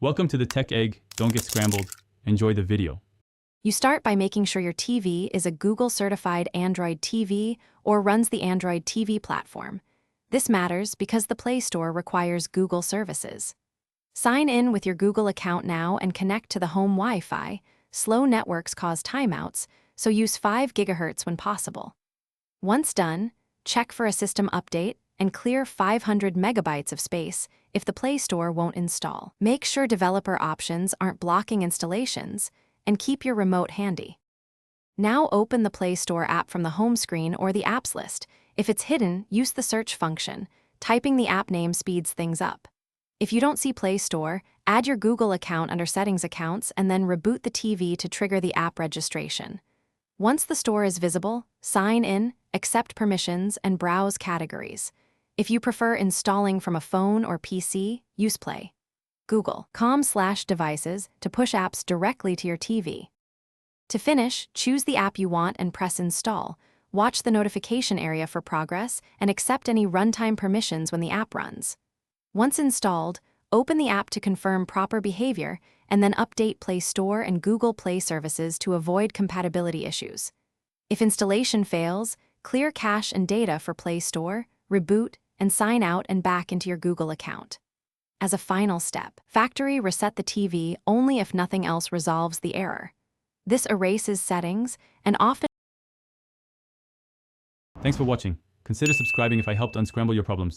Welcome to the Tech Egg. Don't get scrambled. Enjoy the video. You start by making sure your TV is a Google-certified Android TV or runs the Android TV platform. This matters because the Play Store requires Google services. Sign in with your Google account now and connect to the home Wi-Fi. Slow networks cause timeouts, so use 5 GHz when possible. Once done, check for a system update and clear 500 megabytes of space if the Play Store won't install. Make sure developer options aren't blocking installations, and keep your remote handy. Now open the Play Store app from the home screen or the apps list. If it's hidden, use the search function. Typing the app name speeds things up. If you don't see Play Store, add your Google account under Settings Accounts and then reboot the TV to trigger the app registration. Once the store is visible, sign in, accept permissions, and browse categories. If you prefer installing from a phone or PC, use Play. Google.com/devices to push apps directly to your TV. To finish, choose the app you want and press Install. Watch the notification area for progress and accept any runtime permissions when the app runs. Once installed, open the app to confirm proper behavior and then update Play Store and Google Play services to avoid compatibility issues. If installation fails, clear cache and data for Play Store, reboot, and sign out and back into your Google account. As a final step, factory reset the TV only if nothing else resolves the error. This erases settings and often... Thanks for watching. Consider subscribing if I helped unscramble your problems.